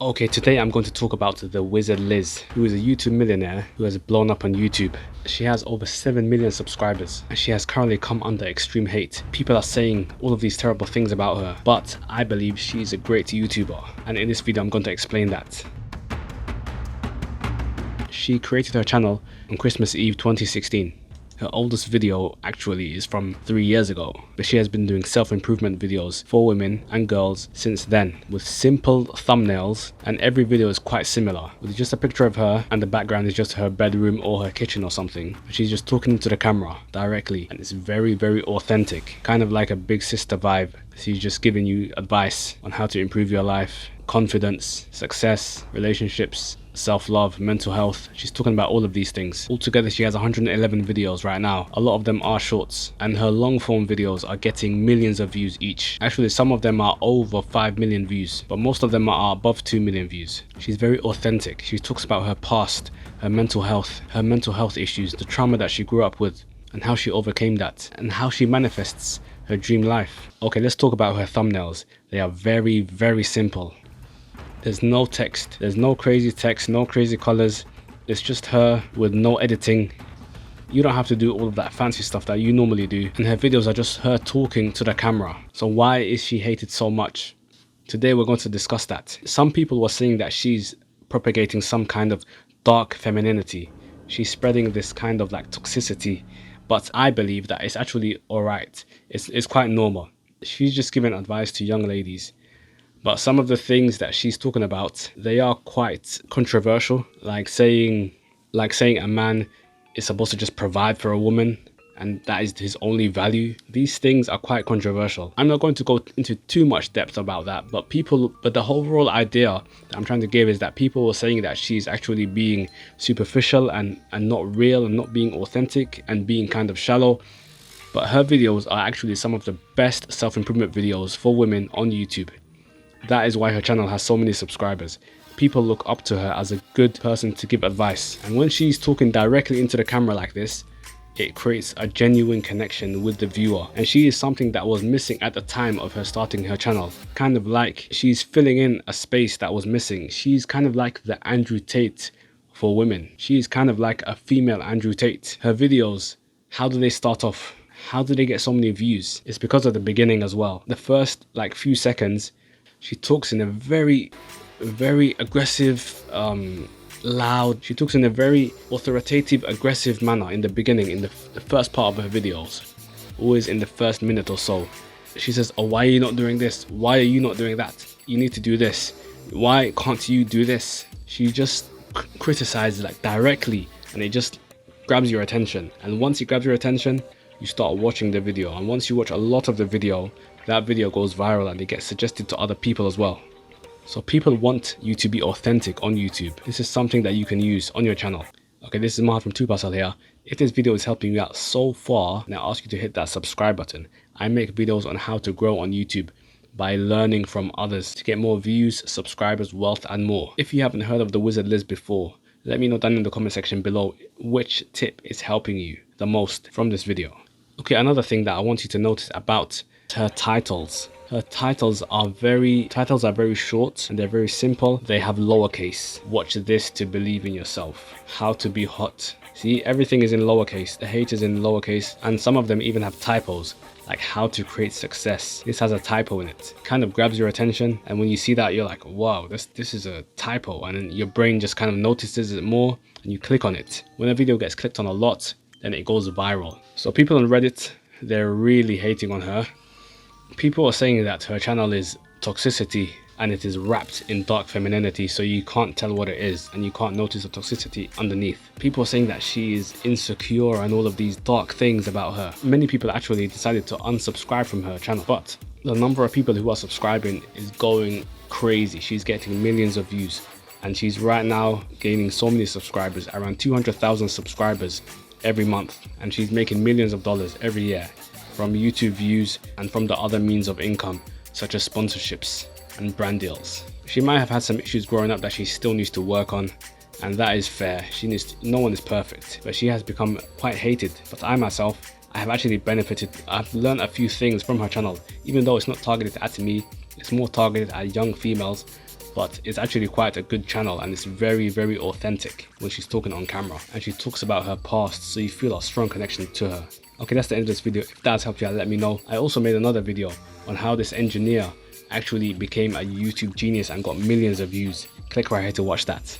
Okay, today I'm going to talk about TheWizardLiz, who is a YouTube millionaire who has blown up on YouTube. She has over 7 million subscribers and she has currently come under extreme hate. People are saying all of these terrible things about her, but I believe she's a great YouTuber, and in this video I'm going to explain that. She created her channel on Christmas Eve 2016. Her oldest video actually is from 3 years ago, but she has been doing self-improvement videos for women and girls since then, with simple thumbnails, and every video is quite similar, with just a picture of her and the background is just her bedroom or her kitchen or something. She's just talking to the camera directly, and it's very authentic, kind of like a big sister vibe. She's just giving you advice on how to improve your life, confidence, success, relationships, self-love, mental health. She's talking about all of these things. Altogether she has 111 videos right now. A lot of them are shorts, and her long form videos are getting millions of views each. Actually, some of them are over 5 million views, but most of them are above 2 million views. She's very authentic. She talks about her past, her mental health issues, the trauma that she grew up with, and how she overcame that, and how she manifests her dream life. Okay, let's talk about her thumbnails. They are very simple. There's no text, there's no crazy text, no crazy colors. It's just her with no editing. You don't have to do all of that fancy stuff that you normally do, and her videos are just her talking to the camera. So why is she hated so much? Today we're going to discuss that. Some people were saying that she's propagating some kind of dark femininity. She's spreading this kind of like toxicity, but I believe that it's actually alright. It's quite normal. She's just giving advice to young ladies. But some of the things that she's talking about, they are quite controversial, like saying a man is supposed to just provide for a woman and that is his only value. These things are quite controversial. I'm not going to go into too much depth about that, but the whole overall idea that I'm trying to give is that people were saying that she's actually being superficial and not real, and not being authentic, and being kind of shallow. But her videos are actually some of the best self-improvement videos for women on YouTube. That is why her channel has so many subscribers. People look up to her as a good person to give advice. And when she's talking directly into the camera like this, it creates a genuine connection with the viewer. And she is something that was missing at the time of her starting her channel. Kind of like she's filling in a space that was missing. She's kind of like the Andrew Tate for women. She's kind of like a female Andrew Tate. Her videos, how do they start off? How do they get so many views? It's because of the beginning as well. The first like few seconds, she talks in a very aggressive, loud. She talks in a very authoritative, aggressive manner in the beginning, in the first part of her videos. Always in the first minute or so. She says, oh, why are you not doing this? Why are you not doing that? You need to do this. Why can't you do this? She just criticizes like directly, and it just grabs your attention. And once it grabs your attention, you start watching the video. And once you watch a lot of the video, that video goes viral and it gets suggested to other people as well. So people want you to be authentic on YouTube. This is something that you can use on your channel. Okay, this is Mahad from 2Pasal here. If this video is helping you out so far, then I ask you to hit that subscribe button. I make videos on how to grow on YouTube by learning from others to get more views, subscribers, wealth, and more. If you haven't heard of TheWizardLiz before, let me know down in the comment section below which tip is helping you the most from this video. Okay, another thing that I want you to notice about her titles. Her titles are very short and they're very simple. They have lowercase. Watch this to believe in yourself. How to be hot. See, everything is in lowercase. The hate is in lowercase, and some of them even have typos, like how to create success. This has a typo in it. Kind of grabs your attention, and when you see that, you're like, wow, this is a typo, and then your brain just kind of notices it more and you click on it. When a video gets clicked on a lot, then it goes viral. So people on Reddit, they're really hating on her. People are saying that her channel is toxicity and it is wrapped in dark femininity, so you can't tell what it is and you can't notice the toxicity underneath. People are saying that she is insecure and all of these dark things about her. Many people actually decided to unsubscribe from her channel, but the number of people who are subscribing is going crazy. She's getting millions of views, and she's right now gaining so many subscribers, around 200,000 subscribers every month, and she's making millions of dollars every year from YouTube views and from the other means of income such as sponsorships and brand deals. She might have had some issues growing up that she still needs to work on, and that is fair. No one is perfect, but she has become quite hated. But I myself, I have actually benefited. I've learned a few things from her channel, even though it's not targeted at me, it's more targeted at young females. but it's actually quite a good channel, and it's very authentic when she's talking on camera, and she talks about her past, so you feel a strong connection to her. Okay, that's the end of this video. If that's helped you out, let me know. I also made another video on how this engineer actually became a YouTube genius and got millions of views. Click right here to watch that.